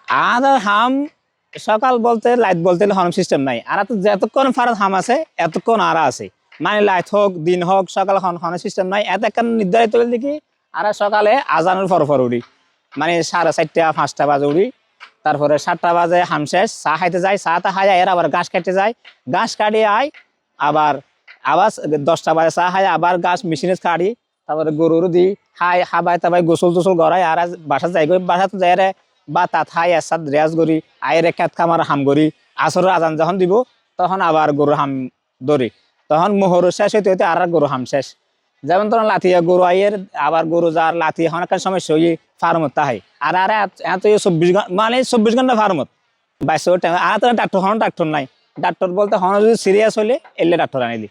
আর হাম সকাল বলতে লাইট বলতে হরম সিস্টেম নাই, আর তো যতক্ষণ ফারাত হাম আছে এতক্ষণ আর আছে, মানে লাইট হোক দিন হোক সকাল হরম সিস্টেম নাই। এত একটা নির্ধারিত দেখি আর সকালে আজানের পর উড়ি, মানে 4:30 5টা বাজে উড়ি। তারপরে 7টা বাজে হাম শেষ, চা খাইতে যাই, চাটা খাই এর আবার ঘাস কাটতে যাই, ঘাস কাটিয়ে আই। আবার আবার 10টা বাজে চা খাই, আবার ঘাস মেশিনে কাটি। তারপরে গরুর দিই খাই, হাবাই তাবাই গোসল টোসল গড়াই আর বাসা যাই, বাসাতে যাই রে বা তাত খাই এসাদ রেয়াজ করি আইরে খেত খামার হাম করি। আসরের আজান যখন দিব তখন আবার গরুর হাম ধরি, তখন মোহর শেষ হইতে হইতে আর গরু হাম শেষ। যেমন ধরুন লাথিয়া গরু আইয়ের আবার গরু যার লাথি এখন একটা সমস্যা হই ফার্মত তাহাই আর আর এত 24 ঘন্টা মানে 24 ঘন্টা ফার্মত 22 টাইম। আর তো ডাক্তার নাই, ডাক্তার বলতে হন যদি সিরিয়াস হইলে এলে ডাক্তার আনিলি,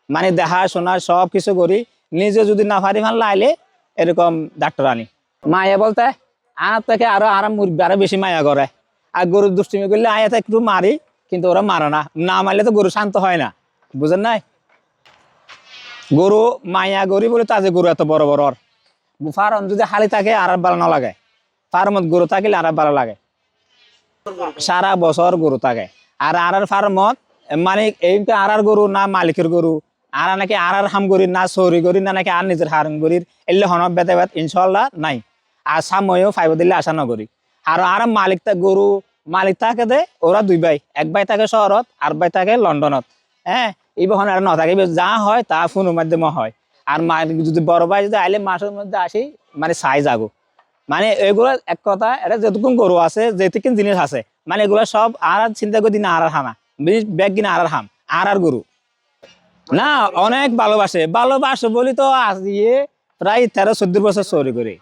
মানে দেখা শোনা সব কিছু করি। নিজে যদি না পারি ভাল লাইলে এরকম ডাক্তার আনি। মায়া বলতে আনার থেকে আরো আরাম মুরগি আরো বেশি মায়া করে। আর গরুর দুষ্টুমি করলে আয়াতে একটু মারি, কিন্তু ওরা মারে না, না মারলে তো গরু শান্ত হয় না, বুঝেন নাই? গরু মায়া গরি বলে তো আজ গরু এত বড় বড়। ফার্ম যদি খালি থাকে আর ভালো না লাগে, ফার্মত গরু থাকিলে আর ভালো লাগে, সারা বছর গরু থাকে। আর আর ফার্মত মানে এইটা আর গরু না মালিকের গরু, আর নাকি আর হাম গরি না চৌরি গরি না নাকি আর নিজের হারম গরির এলে হন বেতে বেত ইনশাল্লাহ নাই। আর সাময়ও ফাইব দিলে আশা নগরি। আর আর মালিক গরু মালিক থাকে দে ওরা 2 ভাই, 1 ভাই থাকে শহরত আর ভাই থাকে লন্ডনত। হ্যাঁ, এই বহন আর নথাকে যা হয় তা ফোনের মাধ্যমে হয়। আর মালিক যদি বড় ভাই যদি আইলে মাসের মধ্যে আসি মানে চাই যাগো, মানে এগুলো এক কথা এটা যেটুকুন গরু আছে যেটুকুন জিনিস আছে মানে এগুলো সব আর চিন্তা করি না আর হামা ব্যাগ কিনা আর হাম আর গরু না অনেক ভালোবাসে বলি তো আজকে প্রায় 13-14 বছর চুরি করি।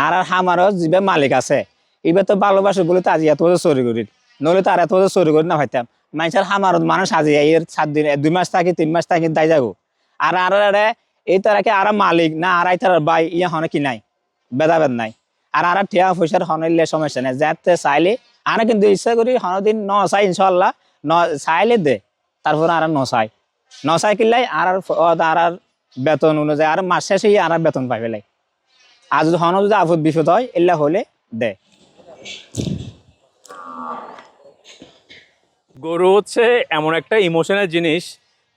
আর হামারও যে মালিক আছে এবার তো ভালোবাসে বলে তো আজ এত বছর চুরি করি, নইলে তো আর এত বছর চুরি করি না ভাইতাম। মানুষের হামারত মানুষ আজি এর 7 দিন 2 মাস থাকি 3 মাস থাকি তাই যাবো। আর আর এই তারাকে আর মালিক না আর তার ভাই ইয়া হনে কি নাই ভেদাভেদ নাই। আর আর ঠেয়া পয়সার হনলে সমস্যা নেই, যাতে চাইলে আর কিন্তু ইচ্ছা করি হনদিন ন চাই ইনশাল্লাহ ন চাইলে দে, তারপর আর নচাই কিনলাই আর আর বেতন অনুযায়ী আর মাস শেষে আর বেতন পাই পেলাই। আর যদি হন যদি আপদ বিপদ হয় এল্লা হলে দে। গরু হচ্ছে এমন একটা ইমোশনাল জিনিস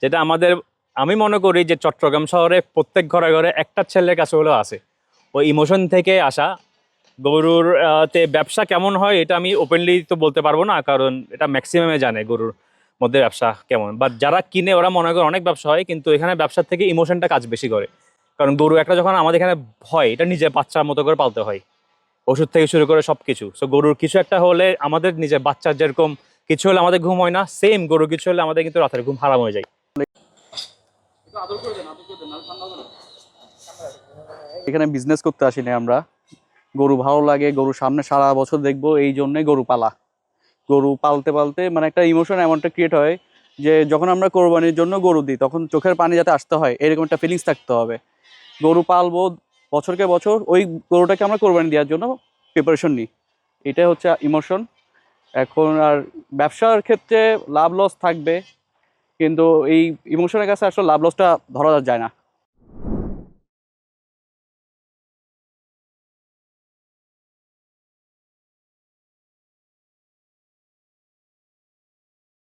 যেটা আমাদের, আমি মনে করি যে চট্টগ্রাম শহরে প্রত্যেক ঘরে ঘরে একটা ছেলের কাছে হলেও আছে। ওই ইমোশন থেকে আসা গরুর তে ব্যবসা কেমন হয় এটা আমি ওপেনলি তো বলতে পারবো না, কারণ এটা ম্যাক্সিমামে জানে গরুর মধ্যে ব্যবসা কেমন। বাট যারা কিনে ওরা মনে করে অনেক ব্যবসা হয়, কিন্তু এখানে ব্যবসার থেকে ইমোশনটা কাজ বেশি করে। কারণ গরু একটা যখন আমাদের এখানে হয় এটা নিজের বাচ্চার মতো করে পালতে হয়, ওষুধ থেকে শুরু করে সব কিছু। সো গরুর কিছু একটা হলে আমাদের নিজের বাচ্চার যেরকম কিছু হলে আমাদের ঘুম হয় না, সেম গরু কিছু হলে আমাদের কিন্তু রাতের ঘুম হারাম হয়ে যায়। এখানে বিজনেস করতে আসিনি আমরা, গরু ভালো লাগে, গরু সামনে সারা বছর দেখবো এই জন্যই গরু পালা। গরু পালতে পালতে মানে একটা ইমোশন এমনটা ক্রিয়েট হয় যে যখন আমরা কোরবানির জন্য গরু দিই তখন চোখের পানি যাতে আসতে হয় এরকম একটা ফিলিংস থাকতে হবে। গরু পালবো বছরকে বছর, ওই গরুটাকে আমরা কোরবানি দেওয়ার জন্য প্রিপারেশন নিই, এটাই হচ্ছে ইমোশন। এখন আর ব্যবসার ক্ষেত্রে লাভ লস থাকবে, কিন্তু এই ইমোশনের কাছে আসলে লাভ লসটা ধরা যায় না।